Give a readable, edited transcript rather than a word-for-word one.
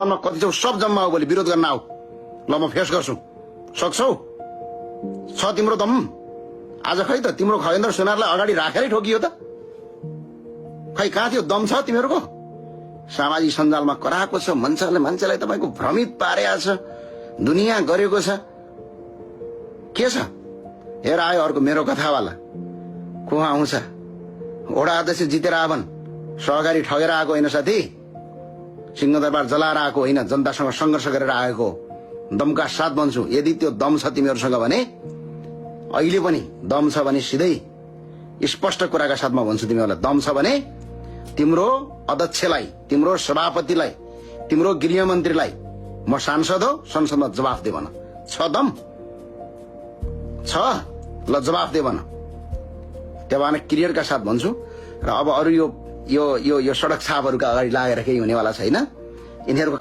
कति छौ सब जम्मा हो भोलि विरोध गर्न आऊ ल म फेस गर्छु सक्छौ छ तिम्रो दम आज खै त तिम्रो खगेन्द्र सुनारलाई अगाडि राखेरै ठोकियो त खै कहाँ थियो दम छ तिमीहरूको सामाजिक सञ्जालमा कराएको छ मान्छेलाई तपाईको भ्रमित पारेको छ दुनियाँ गरेको छ के छ हेर आयो अर्को मेरो कथावाला को आउँछ ओडा अध्यक्ष जितेर आवन सहकारी ठगेर आएको होइन साथी सिंहदरबार जलाएर आएको होइन जनतासँग संघर्ष गरेर आएको दमका साथ भन्छु यदि त्यो दम छ तिमीहरूसँग भने अहिले पनि दम छ भने सिधै स्पष्ट कुराका साथमा भन्छु तिमीहरूलाई दम छ भने तिम्रो अध्यक्षलाई तिम्रो सभापतिलाई तिम्रो गृहमन्त्रीलाई म सांसद हो संसदमा जवाफ दे भन छ दम छ ल जवाफ दे भन त्यहाँ क्लियरका साथ भन्छु र अब अरू यो सडक छापहरूका अगाडि लागेर केही हुनेवाला छैन यिनीहरूको